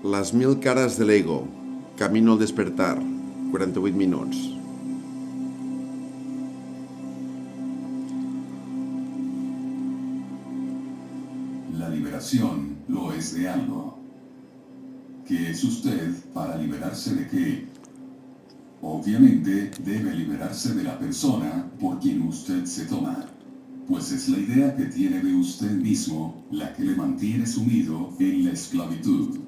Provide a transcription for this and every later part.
Les 1000 cares de l'ego. Camino al despertar. 48 minuts. La liberación lo es de algo. ¿Qué es usted para liberarse de qué? Obviamente, debe liberarse de la persona por quien usted se toma. Pues es la idea que tiene de usted mismo la que le mantiene sumido en la esclavitud.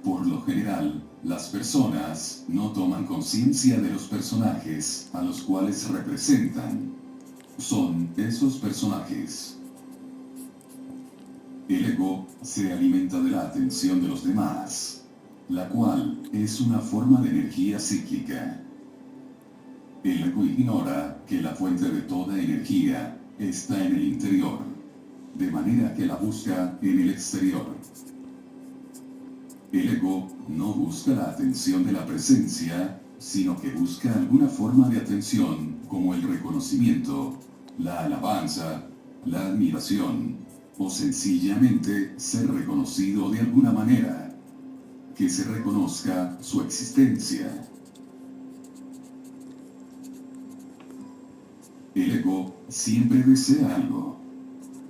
Por lo general, las personas no toman conciencia de los personajes a los cuales representan. Son esos personajes. El ego se alimenta de la atención de los demás, la cual es una forma de energía psíquica. El ego ignora que la fuente de toda energía está en el interior, de manera que la busca en el exterior. El ego no busca la atención de la presencia, sino que busca alguna forma de atención, como el reconocimiento, la alabanza, la admiración, o sencillamente ser reconocido de alguna manera. Que se reconozca su existencia. El ego siempre desea algo.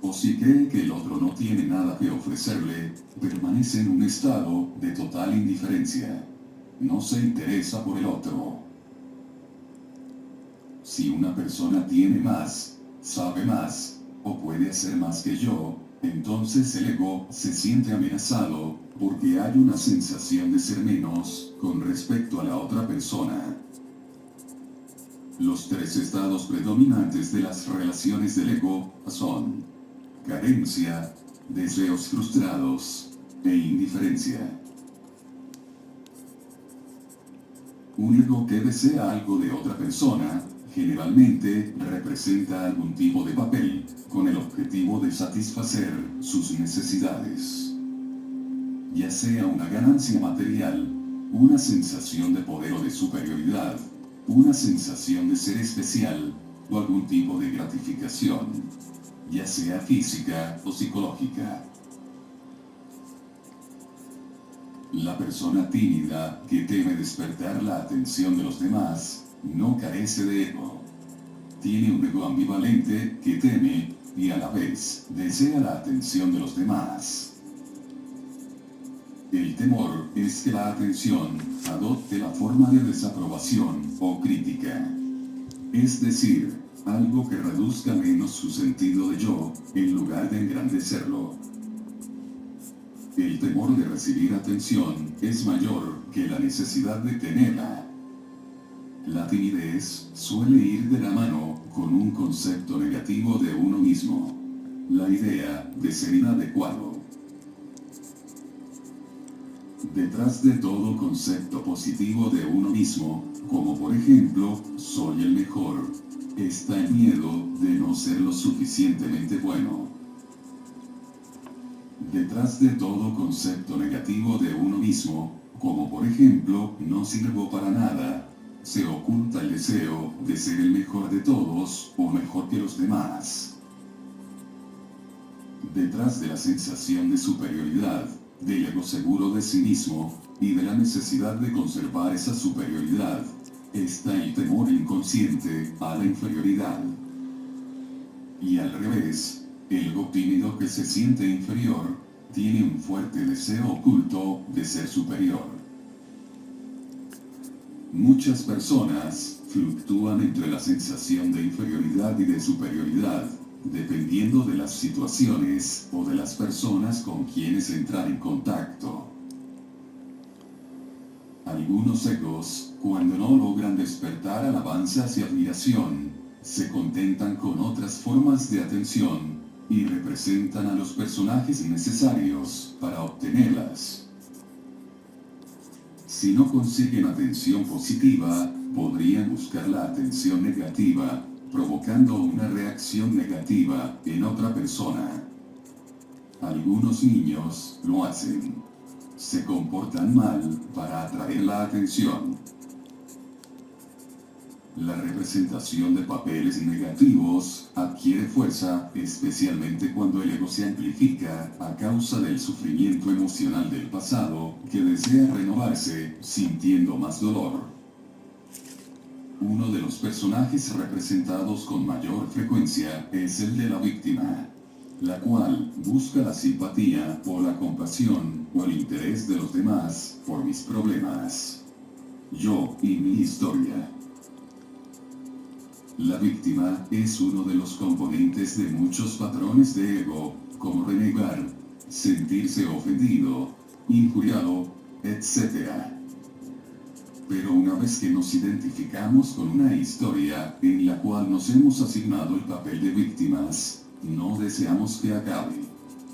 O si cree que el otro no tiene nada que ofrecerle, permanece en un estado de total indiferencia. No se interesa por el otro. Si una persona tiene más, sabe más, o puede hacer más que yo, entonces el ego se siente amenazado, porque hay una sensación de ser menos con respecto a la otra persona. Los tres estados predominantes de las relaciones del ego son carencia, deseos frustrados e indiferencia. Un ego que desea algo de otra persona, generalmente representa algún tipo de papel, con el objetivo de satisfacer sus necesidades. Ya sea una ganancia material, una sensación de poder o de superioridad, una sensación de ser especial, o algún tipo de gratificación, ya sea física o psicológica. La persona tímida que teme despertar la atención de los demás, no carece de ego. Tiene un ego ambivalente que teme, y a la vez, desea la atención de los demás. El temor es que la atención adopte la forma de desaprobación o crítica. Es decir, algo que reduzca menos su sentido de yo, en lugar de engrandecerlo. El temor de recibir atención es mayor que la necesidad de tenerla. La timidez suele ir de la mano con un concepto negativo de uno mismo. La idea de ser inadecuado. Detrás de todo concepto positivo de uno mismo, como por ejemplo, soy el mejor, está el miedo de no ser lo suficientemente bueno. Detrás de todo concepto negativo de uno mismo, como por ejemplo, no sirvo para nada, se oculta el deseo de ser el mejor de todos o mejor que los demás. Detrás de la sensación de superioridad, del ego seguro de sí mismo, y de la necesidad de conservar esa superioridad, está el temor inconsciente a la inferioridad. Y al revés, el ego tímido que se siente inferior, tiene un fuerte deseo oculto de ser superior. Muchas personas fluctúan entre la sensación de inferioridad y de superioridad, dependiendo de las situaciones o de las personas con quienes entrar en contacto. Algunos egos, cuando no logran despertar alabanzas y admiración, se contentan con otras formas de atención, y representan a los personajes necesarios para obtenerlas. Si no consiguen atención positiva, podrían buscar la atención negativa, provocando una reacción negativa en otra persona. Algunos niños lo hacen. Se comportan mal para atraer la atención. La representación de papeles negativos adquiere fuerza, especialmente cuando el ego se amplifica a causa del sufrimiento emocional del pasado, que desea renovarse, sintiendo más dolor. Uno de los personajes representados con mayor frecuencia es el de la víctima, la cual busca la simpatía o la compasión o el interés de los demás por mis problemas. Yo y mi historia. La víctima es uno de los componentes de muchos patrones de ego, como renegar, sentirse ofendido, injuriado, etc. Pero una vez que nos identificamos con una historia en la cual nos hemos asignado el papel de víctimas, no deseamos que acabe.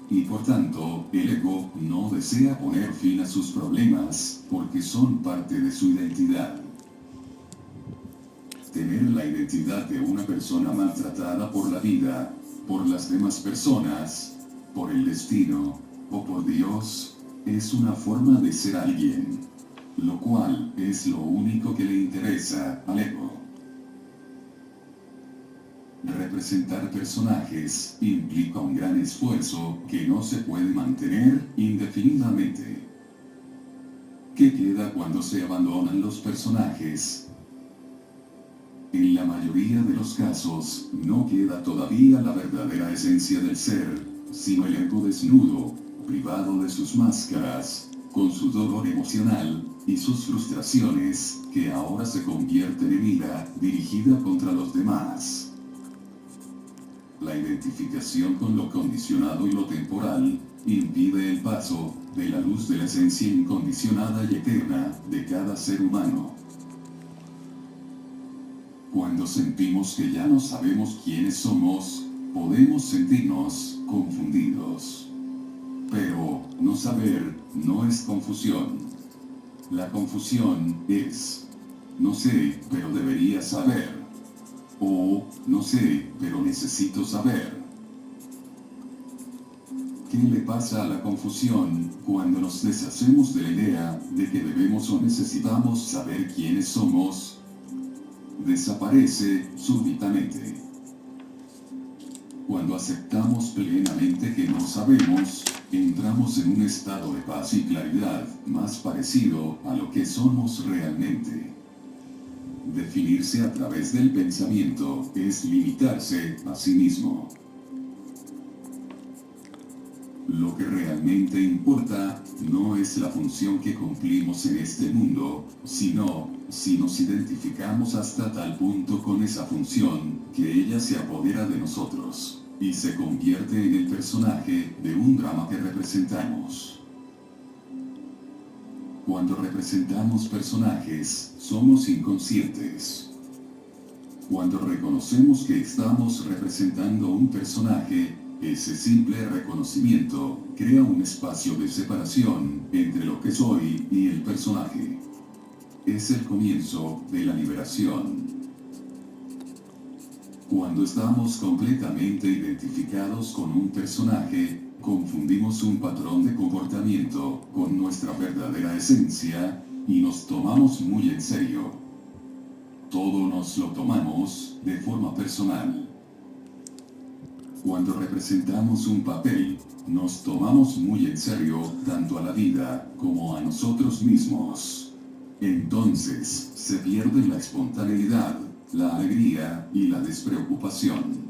Y por tanto, el ego no desea poner fin a sus problemas, porque son parte de su identidad. Tener la identidad de una persona maltratada por la vida, por las demás personas, por el destino, o por Dios, es una forma de ser alguien, lo cual es lo único que le interesa al ego. Representar personajes implica un gran esfuerzo que no se puede mantener indefinidamente. ¿Qué queda cuando se abandonan los personajes? En la mayoría de los casos, no queda todavía la verdadera esencia del ser, sino el ego desnudo, privado de sus máscaras, con su dolor emocional y sus frustraciones, que ahora se convierten en ira dirigida contra los demás. La identificación con lo condicionado y lo temporal impide el paso de la luz de la esencia incondicionada y eterna de cada ser humano. Cuando sentimos que ya no sabemos quiénes somos, podemos sentirnos confundidos. Pero no saber no es confusión. La confusión es: no sé, pero debería saber. O no sé, pero necesito saber. ¿Qué le pasa a la confusión cuando nos deshacemos de la idea de que debemos o necesitamos saber quiénes somos? Desaparece súbitamente. Cuando aceptamos plenamente que no sabemos, entramos en un estado de paz y claridad más parecido a lo que somos realmente. Definirse a través del pensamiento es limitarse a sí mismo. Lo que realmente importa no es la función que cumplimos en este mundo, sino si nos identificamos hasta tal punto con esa función que ella se apodera de nosotros y se convierte en el personaje de un drama que representamos. Cuando representamos personajes, somos inconscientes. Cuando reconocemos que estamos representando un personaje, ese simple reconocimiento crea un espacio de separación entre lo que soy y el personaje. Es el comienzo de la liberación. Cuando estamos completamente identificados con un personaje, confundimos un patrón de comportamiento con nuestra verdadera esencia y nos tomamos muy en serio. Todo nos lo tomamos de forma personal. Cuando representamos un papel, nos tomamos muy en serio tanto a la vida como a nosotros mismos. Entonces, se pierde la espontaneidad, la alegría y la despreocupación.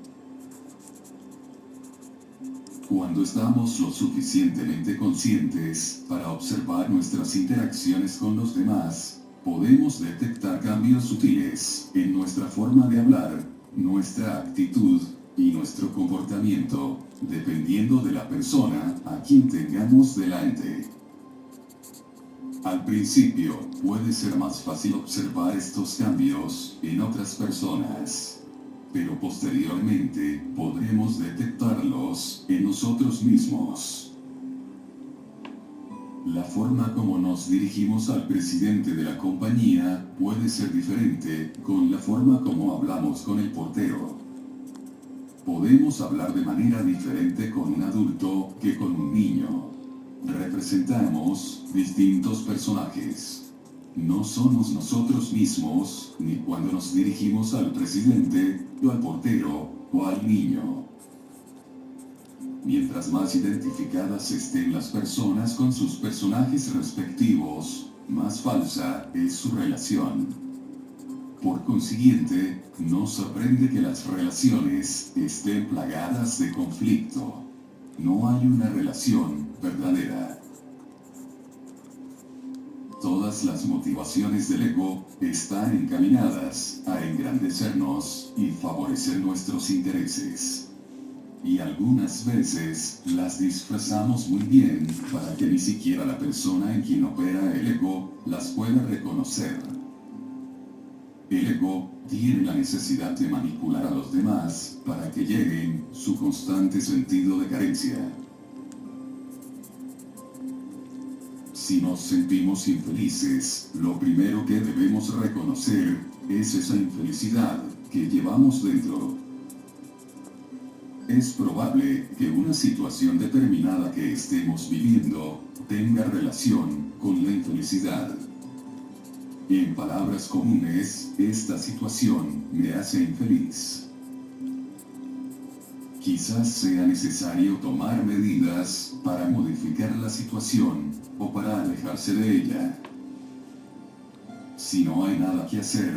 Cuando estamos lo suficientemente conscientes para observar nuestras interacciones con los demás, podemos detectar cambios sutiles en nuestra forma de hablar, nuestra actitud y nuestro comportamiento, dependiendo de la persona a quien tengamos delante. Al principio, puede ser más fácil observar estos cambios en otras personas, pero posteriormente podremos detectarlos en nosotros mismos. La forma como nos dirigimos al presidente de la compañía puede ser diferente con la forma como hablamos con el portero. Podemos hablar de manera diferente con un adulto que con un niño. Representamos distintos personajes. No somos nosotros mismos, ni cuando nos dirigimos al presidente, o al portero, o al niño. Mientras más identificadas estén las personas con sus personajes respectivos, más falsa es su relación. Por consiguiente, no sorprende que las relaciones estén plagadas de conflicto. No hay una relación verdadera. Todas las motivaciones del ego están encaminadas a engrandecernos y favorecer nuestros intereses. Y algunas veces las disfrazamos muy bien para que ni siquiera la persona en quien opera el ego las pueda reconocer. El ego tiene la necesidad de manipular a los demás para que lleguen su constante sentido de carencia. Si nos sentimos infelices, lo primero que debemos reconocer es esa infelicidad que llevamos dentro. Es probable que una situación determinada que estemos viviendo tenga relación con la infelicidad. En palabras comunes, esta situación me hace infeliz. Quizás sea necesario tomar medidas para modificar la situación o para alejarse de ella. Si no hay nada que hacer,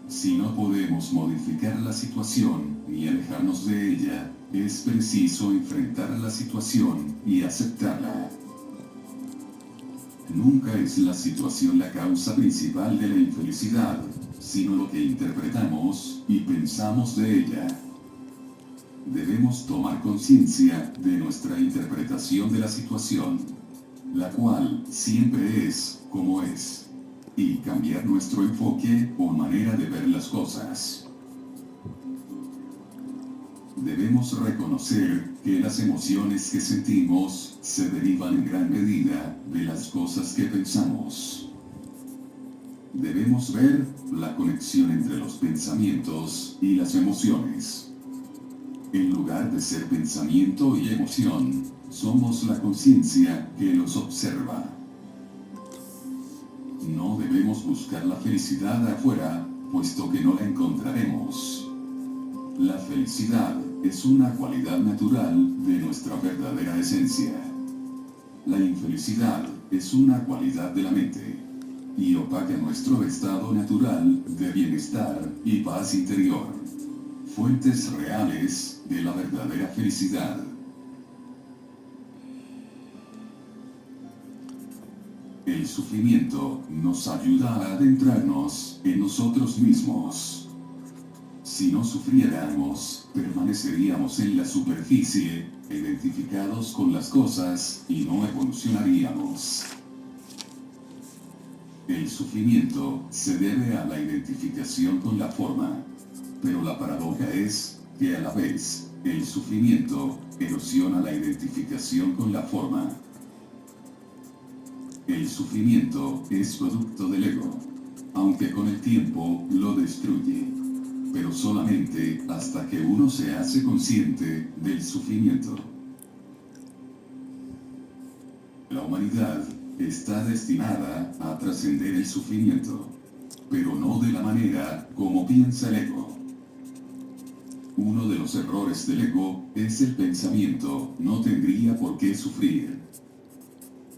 si no podemos modificar la situación ni alejarnos de ella, es preciso enfrentar la situación y aceptarla. Nunca es la situación la causa principal de la infelicidad, sino lo que interpretamos y pensamos de ella. Debemos tomar conciencia de nuestra interpretación de la situación, la cual siempre es como es, y cambiar nuestro enfoque o manera de ver las cosas. Debemos reconocer que las emociones que sentimos se derivan en gran medida de las cosas que pensamos. Debemos ver la conexión entre los pensamientos y las emociones. En lugar de ser pensamiento y emoción, somos la conciencia que los observa. No debemos buscar la felicidad afuera, puesto que no la encontraremos. La felicidad es una cualidad natural de nuestra verdadera esencia. La infelicidad es una cualidad de la mente, y opaca nuestro estado natural de bienestar y paz interior, fuentes reales de la verdadera felicidad. El sufrimiento nos ayuda a adentrarnos en nosotros mismos. Si no sufriéramos, permaneceríamos en la superficie, identificados con las cosas, y no evolucionaríamos. El sufrimiento se debe a la identificación con la forma, pero la paradoja es que a la vez, el sufrimiento erosiona la identificación con la forma. El sufrimiento es producto del ego, aunque con el tiempo lo destruye, pero solamente hasta que uno se hace consciente del sufrimiento. La humanidad está destinada a trascender el sufrimiento, pero no de la manera como piensa el ego. Uno de los errores del ego es el pensamiento: no tendría por qué sufrir.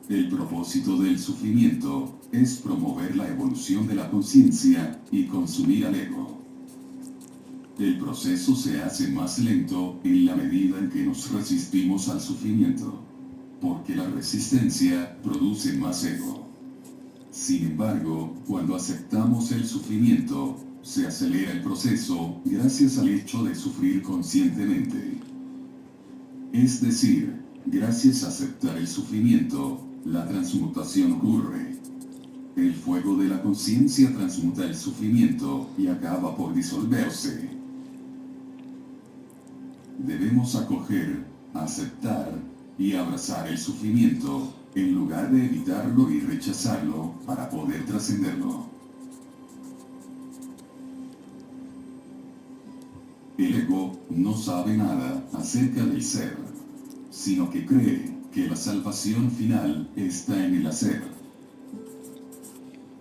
El propósito del sufrimiento es promover la evolución de la conciencia y consumir al ego. El proceso se hace más lento en la medida en que nos resistimos al sufrimiento, porque la resistencia produce más ego. Sin embargo, cuando aceptamos el sufrimiento, se acelera el proceso gracias al hecho de sufrir conscientemente. Es decir, gracias a aceptar el sufrimiento, la transmutación ocurre. El fuego de la conciencia transmuta el sufrimiento y acaba por disolverse. Debemos acoger, aceptar y abrazar el sufrimiento, en lugar de evitarlo y rechazarlo para poder trascenderlo. El ego no sabe nada acerca del ser, sino que cree que la salvación final está en el hacer.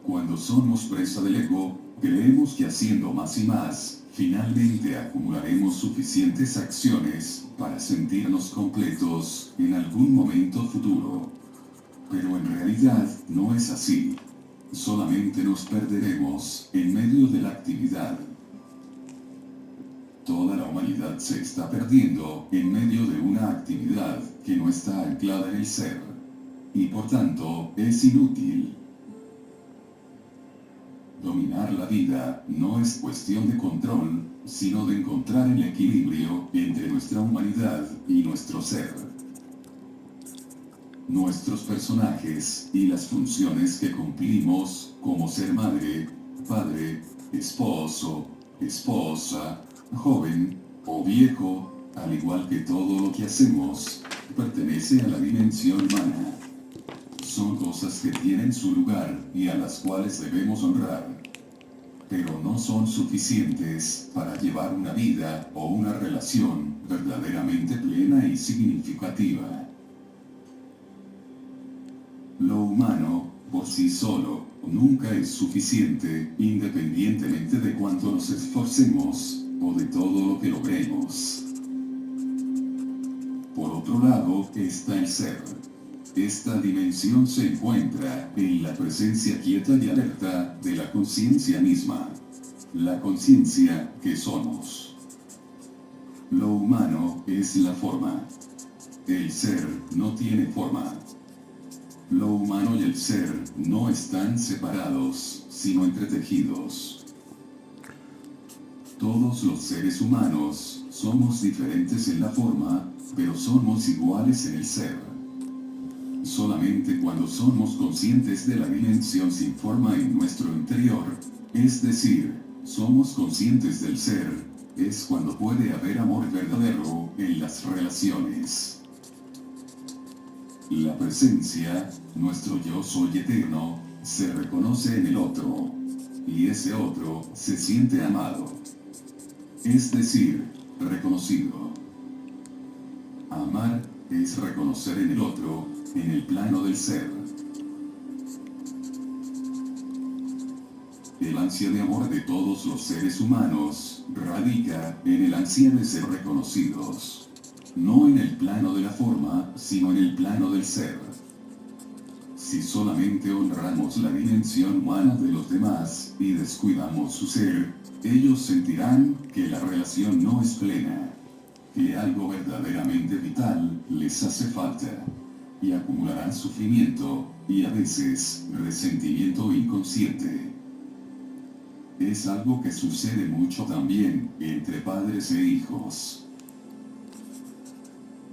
Cuando somos presa del ego, creemos que haciendo más y más, finalmente acumularemos suficientes acciones para sentirnos completos en algún momento futuro. Pero en realidad no es así. Solamente nos perderemos en medio de la actividad. Toda la humanidad se está perdiendo en medio de una actividad que no está anclada en el ser. Y por tanto, es inútil. Dominar la vida no es cuestión de control, sino de encontrar el equilibrio entre nuestra humanidad y nuestro ser. Nuestros personajes y las funciones que cumplimos, como ser madre, padre, esposo, esposa, joven o viejo, al igual que todo lo que hacemos, pertenece a la dimensión humana. Son cosas que tienen su lugar y a las cuales debemos honrar. Pero no son suficientes para llevar una vida o una relación verdaderamente plena y significativa. Lo humano, por sí solo, nunca es suficiente, independientemente de cuánto nos esforcemos, o de todo lo que logremos. Por otro lado, está el ser. Esta dimensión se encuentra en la presencia quieta y alerta de la conciencia misma. La conciencia que somos. Lo humano es la forma. El ser no tiene forma. Lo humano y el ser no están separados, sino entretejidos. Todos los seres humanos somos diferentes en la forma, pero somos iguales en el ser. Solamente cuando somos conscientes de la dimensión sin forma en nuestro interior, es decir, somos conscientes del ser, es cuando puede haber amor verdadero en las relaciones. La presencia, nuestro yo soy eterno, se reconoce en el otro. Y ese otro se siente amado. Es decir, reconocido. Amar es reconocer en el otro, en el plano del ser. El ansia de amor de todos los seres humanos radica en el ansia de ser reconocidos. No en el plano de la forma, sino en el plano del ser. Si solamente honramos la dimensión humana de los demás y descuidamos su ser, ellos sentirán que la relación no es plena, que algo verdaderamente vital les hace falta, y acumularán sufrimiento y a veces resentimiento inconsciente. Es algo que sucede mucho también entre padres e hijos.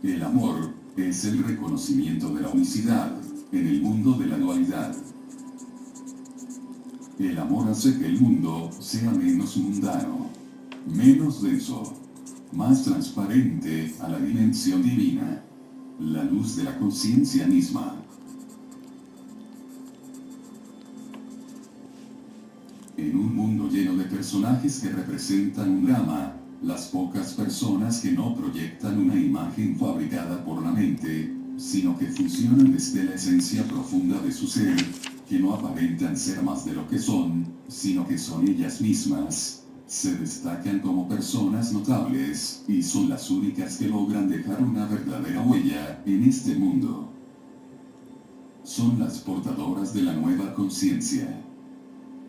El amor es el reconocimiento de la unicidad en el mundo de la dualidad. El amor hace que el mundo sea menos mundano, menos denso, más transparente a la dimensión divina, la luz de la conciencia misma. En un mundo lleno de personajes que representan un drama, las pocas personas que no proyectan una imagen fabricada por la mente, sino que funcionan desde la esencia profunda de su ser, que no aparentan ser más de lo que son, sino que son ellas mismas, se destacan como personas notables, y son las únicas que logran dejar una verdadera huella en este mundo. Son las portadoras de la nueva conciencia.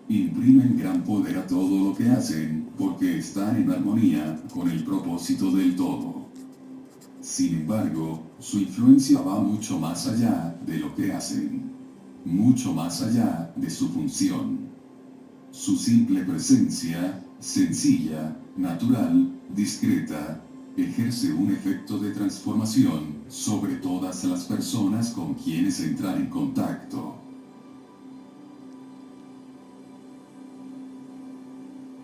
Imprimen gran poder a todo lo que hacen, porque están en armonía con el propósito del todo. Sin embargo, su influencia va mucho más allá de lo que hacen, mucho más allá de su función. Su simple presencia, sencilla, natural, discreta, ejerce un efecto de transformación sobre todas las personas con quienes entran en contacto.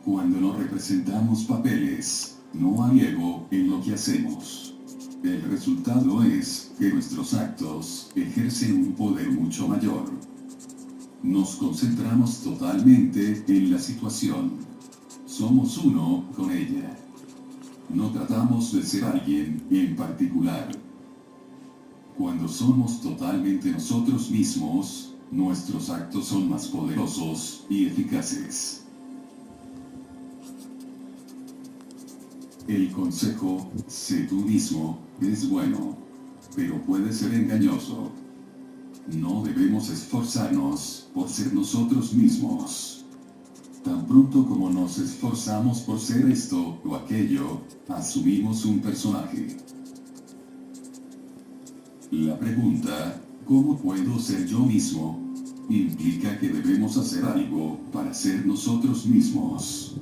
Cuando no representamos papeles, no hay ego en lo que hacemos. El resultado es que nuestros actos ejercen un poder mucho mayor. Nos concentramos totalmente en la situación. Somos uno con ella. No tratamos de ser alguien en particular. Cuando somos totalmente nosotros mismos, nuestros actos son más poderosos y eficaces. El consejo, sé tú mismo, es bueno, pero puede ser engañoso. No debemos esforzarnos por ser nosotros mismos. Tan pronto como nos esforzamos por ser esto o aquello, asumimos un personaje. La pregunta, ¿cómo puedo ser yo mismo?, implica que debemos hacer algo para ser nosotros mismos.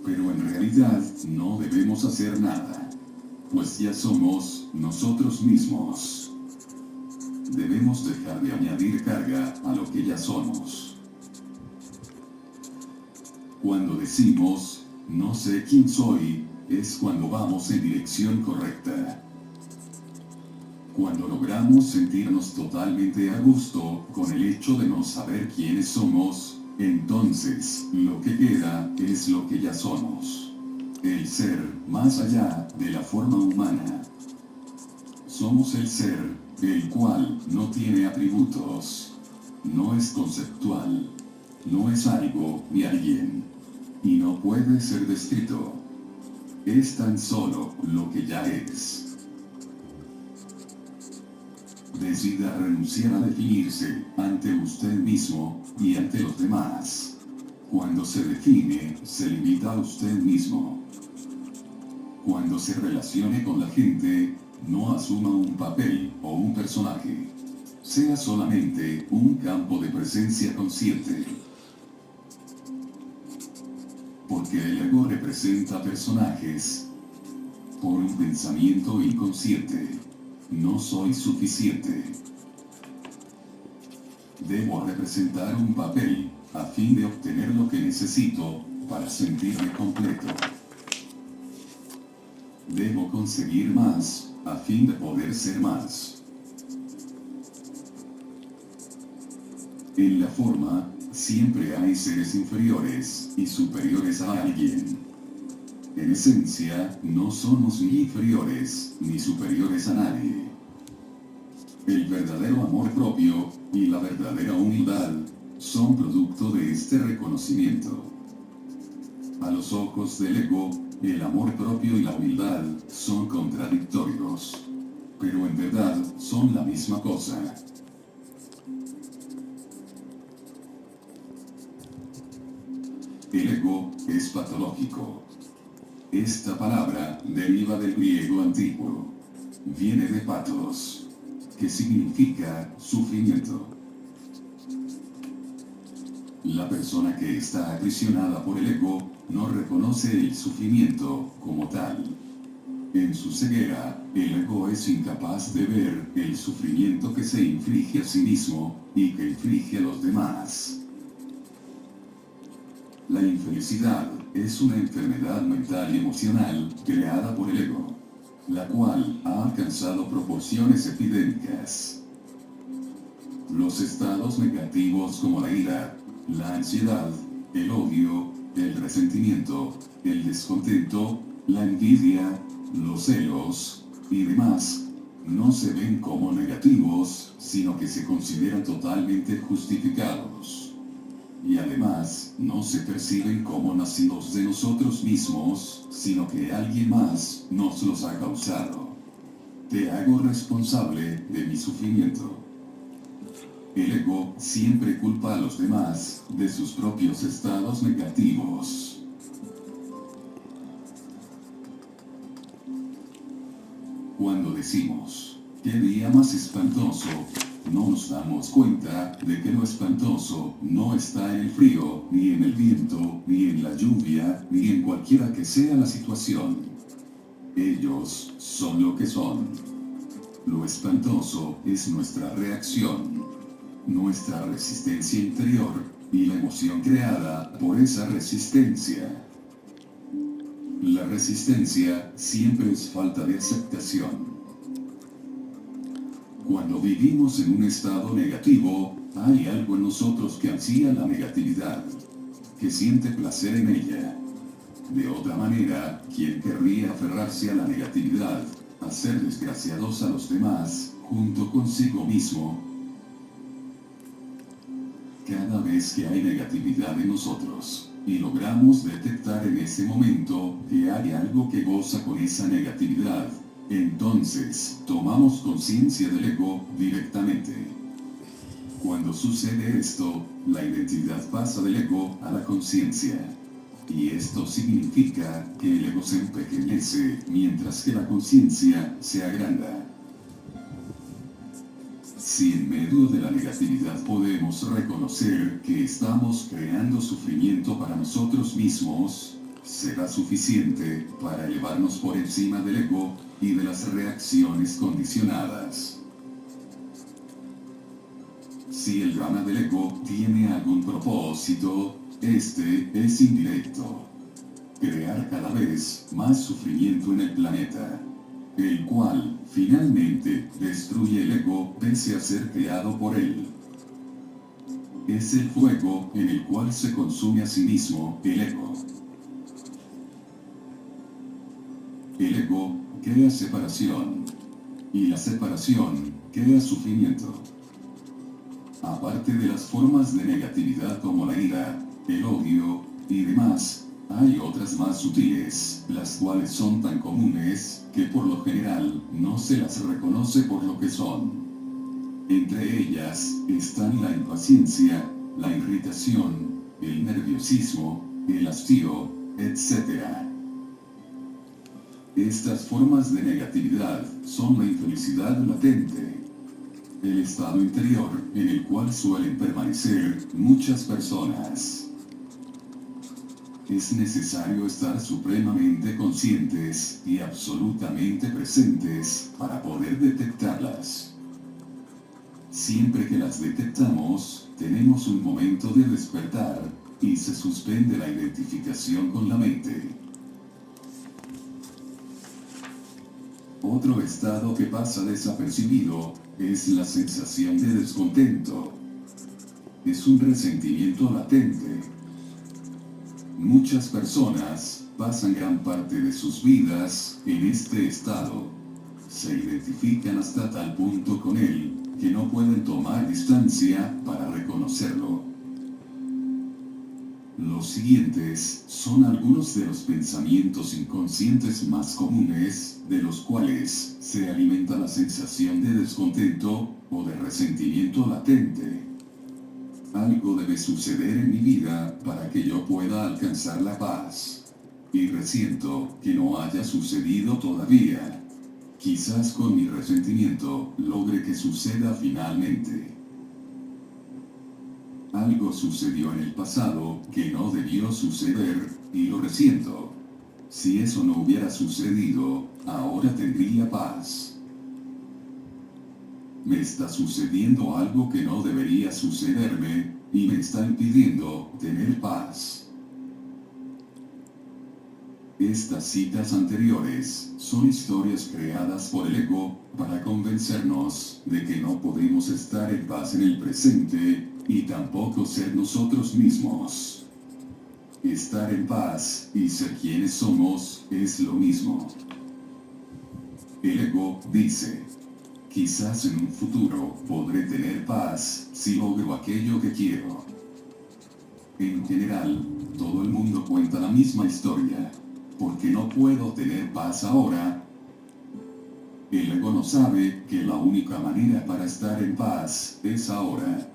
Pero en realidad no debemos hacer nada, pues ya somos nosotros mismos. Debemos dejar de añadir carga a lo que ya somos. Cuando decimos, no sé quién soy, es cuando vamos en dirección correcta. Cuando logramos sentirnos totalmente a gusto con el hecho de no saber quiénes somos, entonces lo que queda es lo que ya somos. El ser más allá de la forma humana. Somos el ser, el cual no tiene atributos. No es conceptual. No es algo ni alguien. Y no puede ser descrito. Es tan solo lo que ya es. Decida renunciar a definirse ante usted mismo y ante los demás. Cuando se define, se limita a usted mismo. Cuando se relacione con la gente, no asuma un papel o un personaje. Sea solamente un campo de presencia consciente. Porque el ego representa personajes. Por un pensamiento inconsciente. No soy suficiente. Debo representar un papel, a fin de obtener lo que necesito, para sentirme completo. Debo conseguir más, a fin de poder ser más. En la forma, siempre hay seres inferiores y superiores a alguien. En esencia, no somos ni inferiores, ni superiores a nadie. El verdadero amor propio, y la verdadera humildad, son producto de este reconocimiento. A los ojos del ego, el amor propio y la humildad son contradictorios. Pero en verdad, son la misma cosa. El ego es patológico. Esta palabra deriva del griego antiguo. Viene de patos, que significa sufrimiento. La persona que está aprisionada por el ego no reconoce el sufrimiento como tal. En su ceguera, el ego es incapaz de ver el sufrimiento que se inflige a sí mismo y que inflige a los demás. La infelicidad es una enfermedad mental y emocional creada por el ego, la cual ha alcanzado proporciones epidémicas. Los estados negativos como la ira, la ansiedad, el odio, el resentimiento, el descontento, la envidia, los celos, y demás, no se ven como negativos, sino que se consideran totalmente justificados. Y además, no se perciben como nacidos de nosotros mismos, sino que alguien más nos los ha causado. Te hago responsable de mi sufrimiento. El ego siempre culpa a los demás de sus propios estados negativos. Cuando decimos, ¿qué día más espantoso?, no nos damos cuenta de que lo espantoso no está en el frío, ni en el viento, ni en la lluvia, ni en cualquiera que sea la situación. Ellos son lo que son. Lo espantoso es nuestra reacción, nuestra resistencia interior, y la emoción creada por esa resistencia. La resistencia siempre es falta de aceptación. Cuando vivimos en un estado negativo, hay algo en nosotros que ansía la negatividad, que siente placer en ella. De otra manera, ¿quién querría aferrarse a la negatividad, hacer desgraciados a los demás, junto consigo mismo? vez que hay negatividad en nosotros, y logramos detectar en ese momento que hay algo que goza con esa negatividad, entonces tomamos conciencia del ego directamente. Cuando sucede esto, la identidad pasa del ego a la conciencia. Y esto significa que el ego se empequeñece, mientras que la conciencia se agranda. Si en medio de la negatividad podemos reconocer que estamos creando sufrimiento para nosotros mismos, será suficiente para elevarnos por encima del ego y de las reacciones condicionadas. Si el drama del ego tiene algún propósito, este es indirecto. Crear cada vez más sufrimiento en el planeta, el cual finalmente destruye el ego pese a ser creado por él. Es el fuego en el cual se consume a sí mismo el ego. El ego crea separación, y la separación crea sufrimiento. Aparte de las formas de negatividad como la ira, el odio y demás, hay otras más sutiles, las cuales son tan comunes que por lo general no se las reconoce por lo que son. Entre ellas están la impaciencia, la irritación, el nerviosismo, el hastío, etc. Estas formas de negatividad son la infelicidad latente, el estado interior en el cual suelen permanecer muchas personas. Es necesario estar supremamente conscientes y absolutamente presentes para poder detectarlas. Siempre que las detectamos, tenemos un momento de despertar y se suspende la identificación con la mente. Otro estado que pasa desapercibido es la sensación de descontento. Es un resentimiento latente. Muchas personas pasan gran parte de sus vidas en este estado. Se identifican hasta tal punto con él que no pueden tomar distancia para reconocerlo. Los siguientes son algunos de los pensamientos inconscientes más comunes, de los cuales se alimenta la sensación de descontento o de resentimiento latente. Algo debe suceder en mi vida para que yo pueda alcanzar la paz. Y resiento que no haya sucedido todavía. Quizás con mi resentimiento logre que suceda finalmente. Algo sucedió en el pasado que no debió suceder, y lo resiento. Si eso no hubiera sucedido, ahora tendría paz. Me está sucediendo algo que no debería sucederme, y me está impidiendo tener paz. Estas citas anteriores son historias creadas por el ego para convencernos de que no podemos estar en paz en el presente y tampoco ser nosotros mismos. Estar en paz y ser quienes somos es lo mismo. El ego dice: quizás en un futuro podré tener paz si logro aquello que quiero. En general, todo el mundo cuenta la misma historia. Porque no puedo tener paz ahora. El ego no sabe que la única manera para estar en paz es ahora.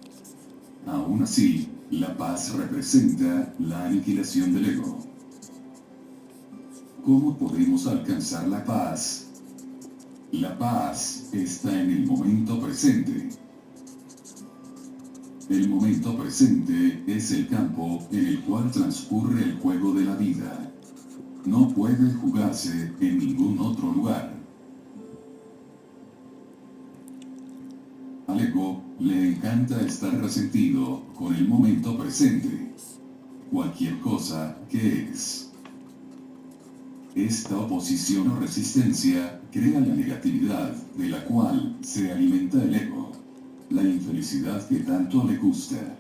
Aún así, la paz representa la aniquilación del ego. ¿Cómo podemos alcanzar la paz? La paz está en el momento presente. El momento presente es el campo en el cual transcurre el juego de la vida. No puede jugarse en ningún otro lugar. Al ego le encanta estar resentido con el momento presente. Cualquier cosa que es. Esta oposición o resistencia crea la negatividad de la cual se alimenta el ego. La infelicidad que tanto le gusta.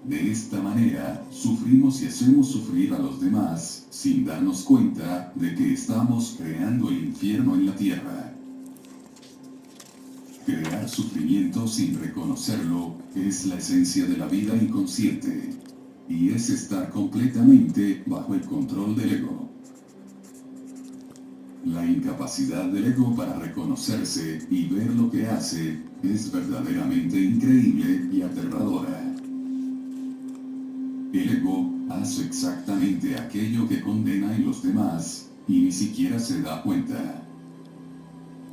De esta manera, sufrimos y hacemos sufrir a los demás, sin darnos cuenta de que estamos creando el infierno en la tierra. Crear crear sufrimiento sin reconocerlo, es la esencia de la vida inconsciente. Y es estar completamente bajo el control del ego. La incapacidad del ego para reconocerse y ver lo que hace, es verdaderamente increíble y aterradora. El ego hace exactamente aquello que condena en los demás, y ni siquiera se da cuenta.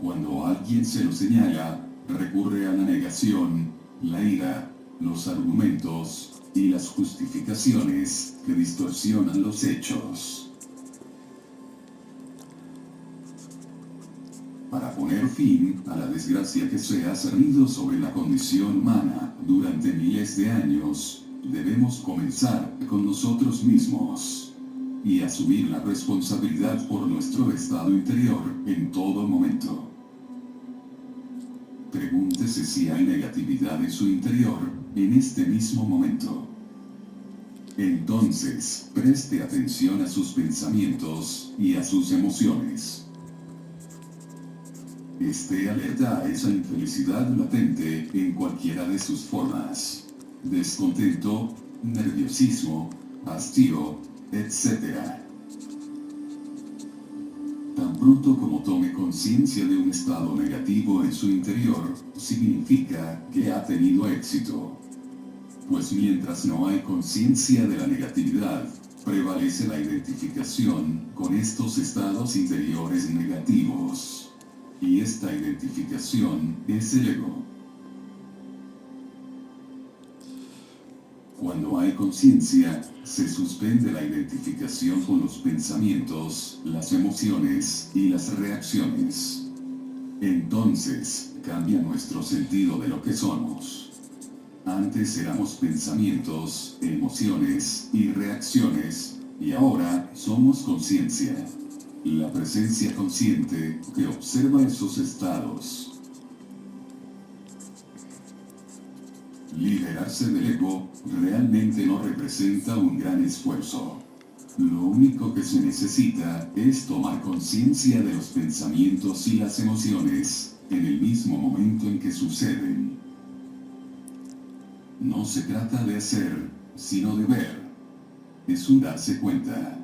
Cuando alguien se lo señala, recurre a la negación, la ira, los argumentos y las justificaciones que distorsionan los hechos. Para poner fin a la desgracia que se ha cernido sobre la condición humana durante miles de años, debemos comenzar con nosotros mismos y asumir la responsabilidad por nuestro estado interior en todo momento. Pregúntese si hay negatividad en su interior en este mismo momento. Entonces, preste atención a sus pensamientos y a sus emociones. Esté alerta a esa infelicidad latente en cualquiera de sus formas. Descontento, nerviosismo, hastío, etc. Tan pronto como tome conciencia de un estado negativo en su interior, significa que ha tenido éxito. Pues mientras no hay conciencia de la negatividad, prevalece la identificación con estos estados interiores negativos. Y esta identificación es el ego. Cuando hay conciencia, se suspende la identificación con los pensamientos, las emociones y las reacciones. Entonces, cambia nuestro sentido de lo que somos. Antes éramos pensamientos, emociones y reacciones, y ahora somos conciencia. La presencia consciente que observa esos estados. Liberarse del ego realmente no representa un gran esfuerzo. Lo único que se necesita es tomar conciencia de los pensamientos y las emociones en el mismo momento en que suceden. No se trata de hacer, sino de ver. Es un darse cuenta.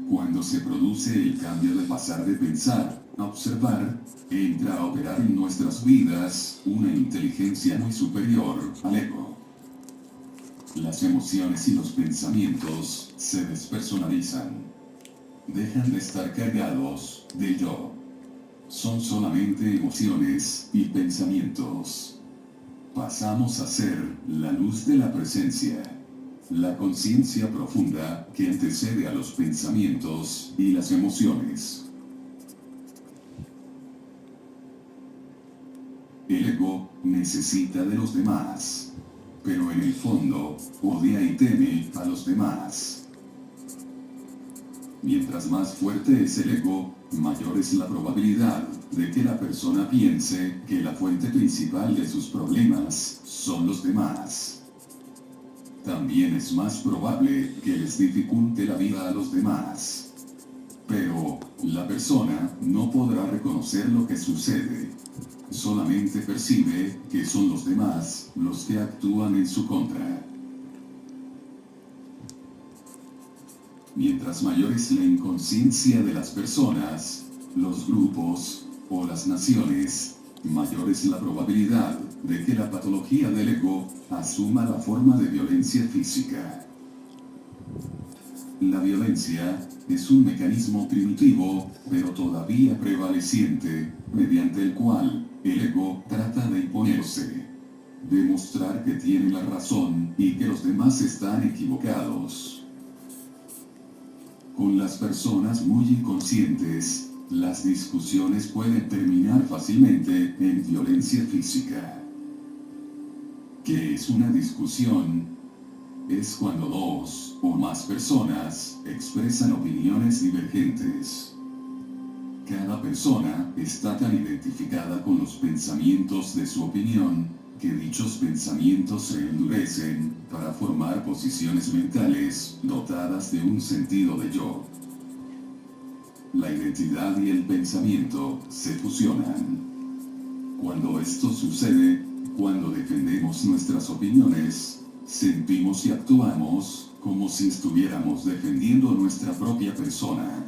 Cuando se produce el cambio de pasar de pensar a observar, entra a operar en nuestras vidas una inteligencia muy superior al ego. Las emociones y los pensamientos se despersonalizan. Dejan de estar cargados de yo. Son solamente emociones y pensamientos. Pasamos a ser la luz de la presencia. La conciencia profunda que antecede a los pensamientos y las emociones. El ego necesita de los demás, pero en el fondo odia y teme a los demás. Mientras más fuerte es el ego, mayor es la probabilidad de que la persona piense que la fuente principal de sus problemas son los demás. También es más probable que les dificulte la vida a los demás. Pero la persona no podrá reconocer lo que sucede. Solamente percibe que son los demás los que actúan en su contra. Mientras mayor es la inconsciencia de las personas, los grupos o las naciones, mayor es la probabilidad de que la patología del ego asuma la forma de violencia física. La violencia es un mecanismo primitivo, pero todavía prevaleciente, mediante el cual el ego trata de imponerse, demostrar que tiene la razón y que los demás están equivocados. Con las personas muy inconscientes, las discusiones pueden terminar fácilmente en violencia física. ¿Qué es una discusión? Es cuando dos o más personas expresan opiniones divergentes. Cada persona está tan identificada con los pensamientos de su opinión, que dichos pensamientos se endurecen para formar posiciones mentales dotadas de un sentido de yo. La identidad y el pensamiento se fusionan. Cuando esto sucede, cuando defendemos nuestras opiniones, sentimos y actuamos como si estuviéramos defendiendo nuestra propia persona.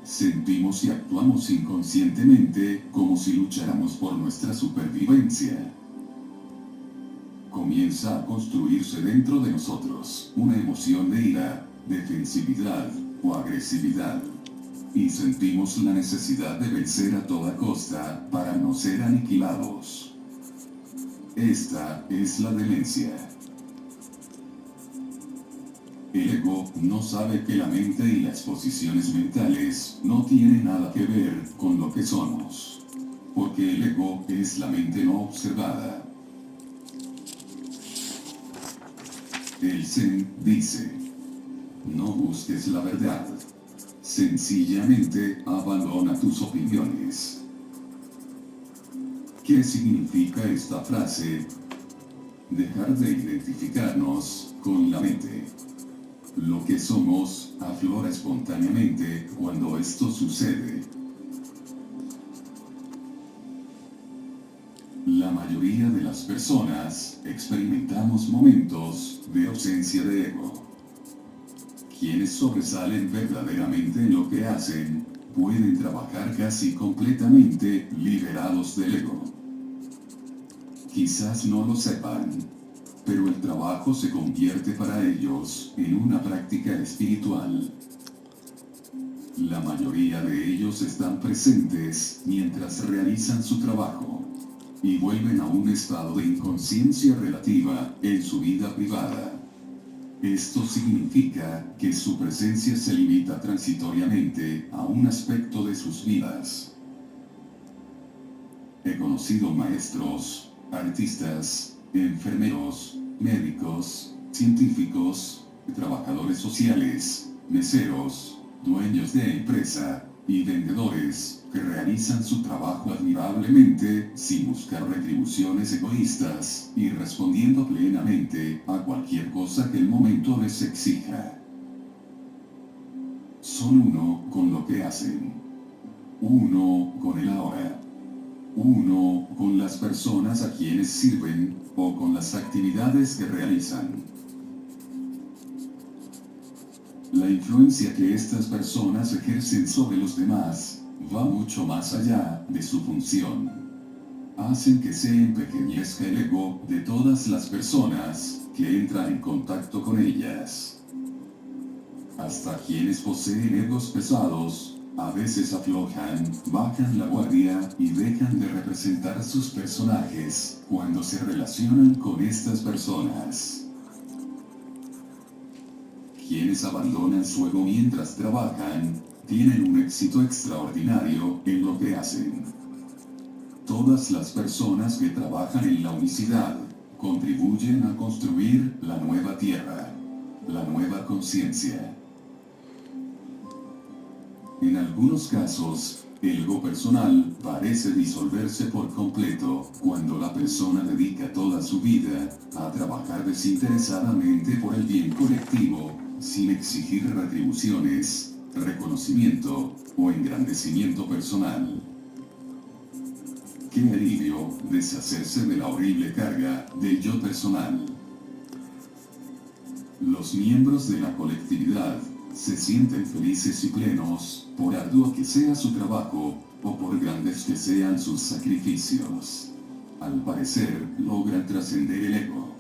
Sentimos y actuamos inconscientemente como si lucháramos por nuestra supervivencia. Comienza a construirse dentro de nosotros una emoción de ira, defensividad o agresividad. Y sentimos la necesidad de vencer a toda costa para no ser aniquilados. Esta es la demencia. El ego no sabe que la mente y las posiciones mentales no tienen nada que ver con lo que somos. Porque el ego es la mente no observada. El Zen dice: no busques la verdad. Sencillamente abandona tus opiniones. ¿Qué significa esta frase? Dejar de identificarnos con la mente. Lo que somos aflora espontáneamente cuando esto sucede. La mayoría de las personas experimentamos momentos de ausencia de ego. Quienes sobresalen verdaderamente en lo que hacen, pueden trabajar casi completamente liberados del ego. Quizás no lo sepan, pero el trabajo se convierte para ellos en una práctica espiritual. La mayoría de ellos están presentes mientras realizan su trabajo, y vuelven a un estado de inconsciencia relativa en su vida privada. Esto significa que su presencia se limita transitoriamente a un aspecto de sus vidas. He conocido maestros, artistas, enfermeros, médicos, científicos, trabajadores sociales, meseros, dueños de empresa y vendedores que realizan su trabajo admirablemente sin buscar retribuciones egoístas y respondiendo plenamente a cualquier cosa que el momento les exija. Son uno con lo que hacen, uno con el ahora, uno con las personas a quienes sirven o con las actividades que realizan. La influencia que estas personas ejercen sobre los demás va mucho más allá de su función. Hacen que se empequeñezca el ego de todas las personas que entran en contacto con ellas. Hasta quienes poseen egos pesados, a veces aflojan, bajan la guardia y dejan de representar sus personajes cuando se relacionan con estas personas. Quienes abandonan su ego mientras trabajan, tienen un éxito extraordinario en lo que hacen. Todas las personas que trabajan en la unicidad, contribuyen a construir la nueva tierra, la nueva conciencia. En algunos casos, el ego personal parece disolverse por completo cuando la persona dedica toda su vida a trabajar desinteresadamente por el bien colectivo, sin exigir retribuciones, reconocimiento o engrandecimiento personal. Qué alivio deshacerse de la horrible carga del yo personal. Los miembros de la colectividad se sienten felices y plenos, por arduo que sea su trabajo, o por grandes que sean sus sacrificios. Al parecer, logran trascender el ego.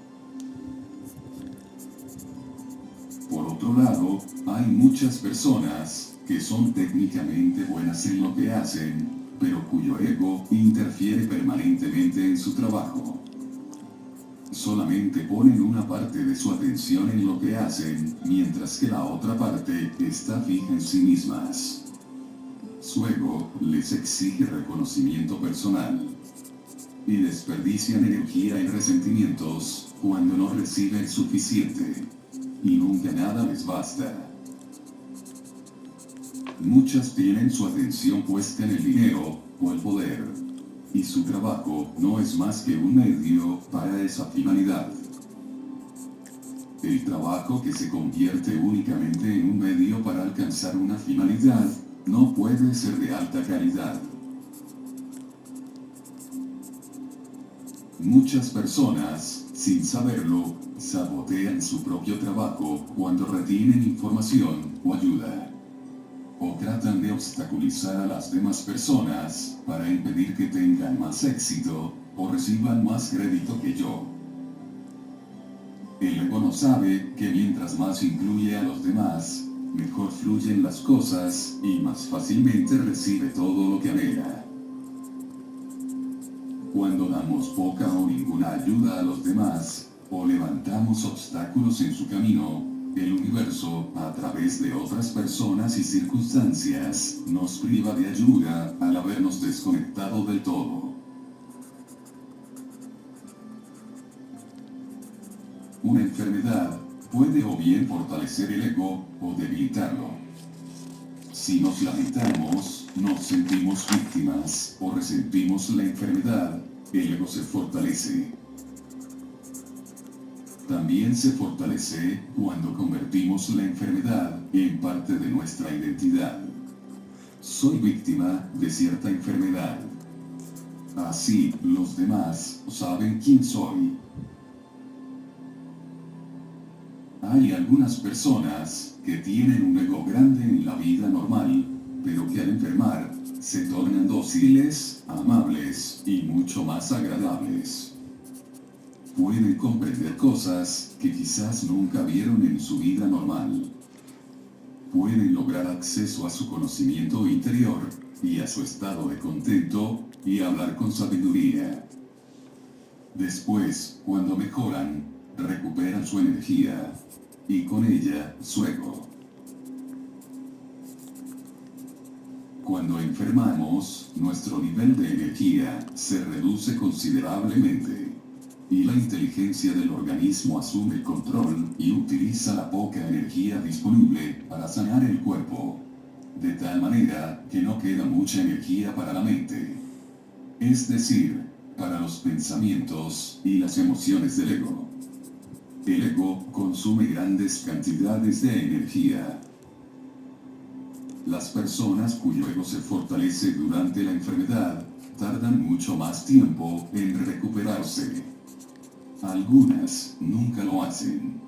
Por otro lado, hay muchas personas que son técnicamente buenas en lo que hacen, pero cuyo ego interfiere permanentemente en su trabajo. Solamente ponen una parte de su atención en lo que hacen, mientras que la otra parte está fija en sí mismas. Su ego les exige reconocimiento personal. Y desperdician energía en resentimientos cuando no reciben suficiente. Y nunca nada les basta. Muchas tienen su atención puesta en el dinero o el poder. Y su trabajo no es más que un medio para esa finalidad. El trabajo que se convierte únicamente en un medio para alcanzar una finalidad, no puede ser de alta calidad. Muchas personas, sin saberlo, sabotean su propio trabajo cuando retienen información o ayuda. O tratan de obstaculizar a las demás personas para impedir que tengan más éxito o reciban más crédito que yo. El ego no sabe que mientras más incluye a los demás, mejor fluyen las cosas y más fácilmente recibe todo lo que anhela. Cuando damos poca o ninguna ayuda a los demás, o levantamos obstáculos en su camino, el universo, a través de otras personas y circunstancias, nos priva de ayuda al habernos desconectado del todo. Una enfermedad puede o bien fortalecer el ego o debilitarlo. Si nos lamentamos, nos sentimos víctimas o resentimos la enfermedad, el ego se fortalece. También se fortalece cuando convertimos la enfermedad en parte de nuestra identidad. Soy víctima de cierta enfermedad. Así, los demás saben quién soy. Hay algunas personas que tienen un ego grande en la vida normal, pero que al enfermar, se tornan dóciles, amables y mucho más agradables. Pueden comprender cosas que quizás nunca vieron en su vida normal. Pueden lograr acceso a su conocimiento interior y a su estado de contento y hablar con sabiduría. Después, cuando mejoran, recuperan su energía y con ella su ego. Cuando enfermamos, nuestro nivel de energía se reduce considerablemente y la inteligencia del organismo asume el control y utiliza la poca energía disponible para sanar el cuerpo, de tal manera que no queda mucha energía para la mente, es decir, para los pensamientos y las emociones del ego. El ego consume grandes cantidades de energía. Las personas cuyo ego se fortalece durante la enfermedad tardan mucho más tiempo en recuperarse. Algunas nunca lo hacen,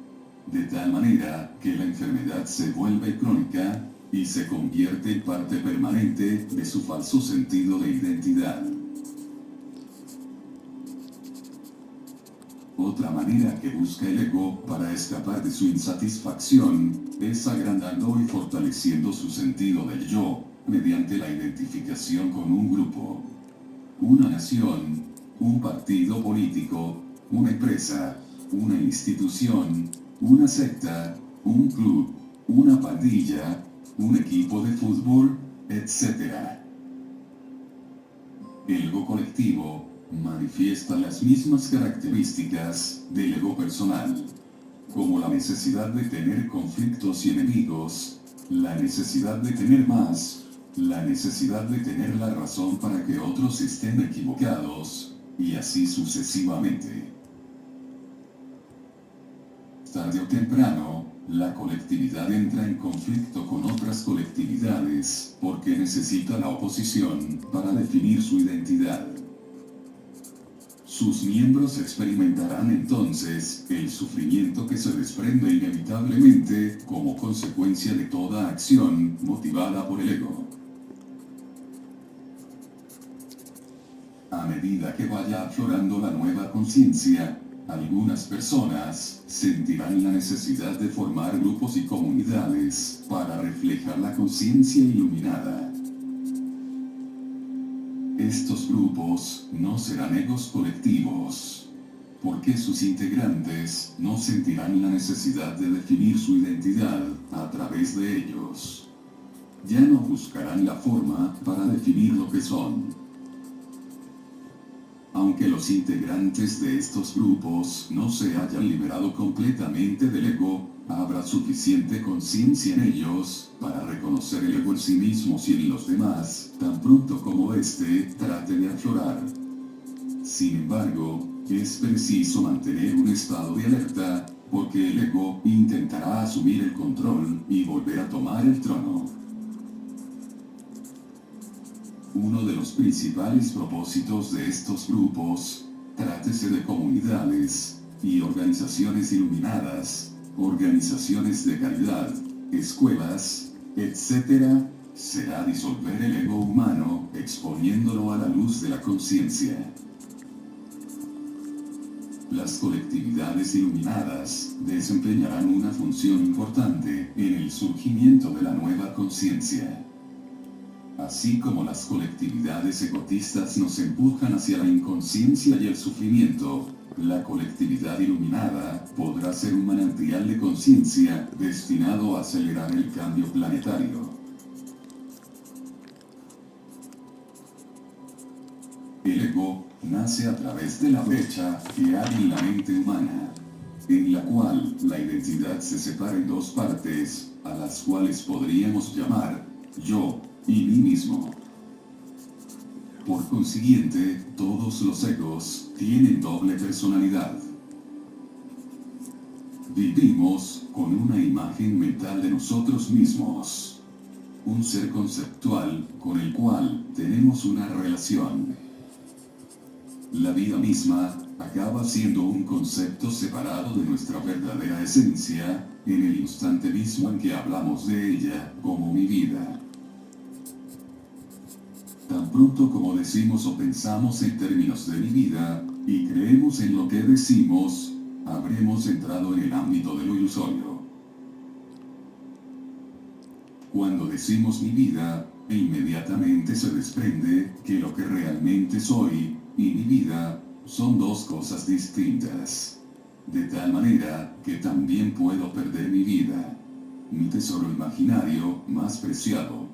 de tal manera que la enfermedad se vuelve crónica y se convierte en parte permanente de su falso sentido de identidad. Otra manera que busca el ego para escapar de su insatisfacción es agrandando y fortaleciendo su sentido del yo, mediante la identificación con un grupo, una nación, un partido político, una empresa, una institución, una secta, un club, una pandilla, un equipo de fútbol, etc. El ego colectivo manifiesta las mismas características del ego personal, como la necesidad de tener conflictos y enemigos, la necesidad de tener más, la necesidad de tener la razón para que otros estén equivocados, y así sucesivamente. Tarde o temprano, la colectividad entra en conflicto con otras colectividades, porque necesita la oposición para definir su identidad. Sus miembros experimentarán entonces el sufrimiento que se desprende inevitablemente como consecuencia de toda acción motivada por el ego. A medida que vaya aflorando la nueva conciencia, algunas personas sentirán la necesidad de formar grupos y comunidades para reflejar la conciencia iluminada. Estos grupos no serán egos colectivos, porque sus integrantes no sentirán la necesidad de definir su identidad a través de ellos. Ya no buscarán la forma para definir lo que son. Aunque los integrantes de estos grupos no se hayan liberado completamente del ego, habrá suficiente conciencia en ellos para reconocer el ego en sí mismos y en los demás, tan pronto como éste trate de aflorar. Sin embargo, es preciso mantener un estado de alerta, porque el ego intentará asumir el control y volver a tomar el trono. Uno de los principales propósitos de estos grupos trátese de comunidades y organizaciones iluminadas, organizaciones de caridad, escuelas, etc., será disolver el ego humano, exponiéndolo a la luz de la conciencia. Las colectividades iluminadas desempeñarán una función importante en el surgimiento de la nueva conciencia. Así como las colectividades egoístas nos empujan hacia la inconsciencia y el sufrimiento, la colectividad iluminada podrá ser un manantial de conciencia destinado a acelerar el cambio planetario. El ego nace a través de la brecha que hay en la mente humana, en la cual la identidad se separa en dos partes, a las cuales podríamos llamar yo y mí mismo. Por consiguiente, todos los egos tienen doble personalidad. Vivimos con una imagen mental de nosotros mismos, un ser conceptual con el cual tenemos una relación. La vida misma acaba siendo un concepto separado de nuestra verdadera esencia, en el instante mismo en que hablamos de ella como mi vida. Tan pronto como decimos o pensamos en términos de mi vida, y creemos en lo que decimos, habremos entrado en el ámbito de lo ilusorio. Cuando decimos mi vida, inmediatamente se desprende que lo que realmente soy y mi vida son dos cosas distintas. De tal manera que también puedo perder mi vida, mi tesoro imaginario más preciado.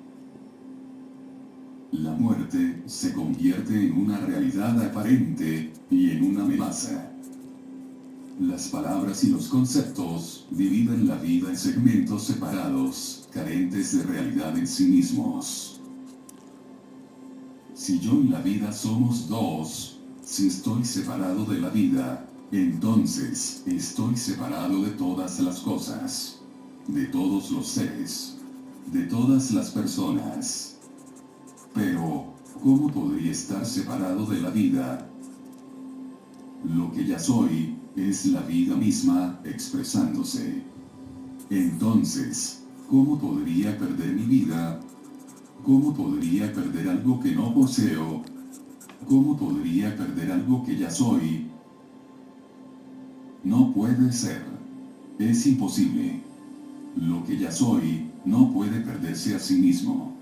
La muerte se convierte en una realidad aparente y en una amenaza. Las palabras y los conceptos dividen la vida en segmentos separados, carentes de realidad en sí mismos. Si yo y la vida somos dos, si estoy separado de la vida, entonces estoy separado de todas las cosas, de todos los seres, de todas las personas. Pero, ¿cómo podría estar separado de la vida? Lo que ya soy es la vida misma expresándose. Entonces, ¿cómo podría perder mi vida? ¿Cómo podría perder algo que no poseo? ¿Cómo podría perder algo que ya soy? No puede ser. Es imposible. Lo que ya soy no puede perderse a sí mismo.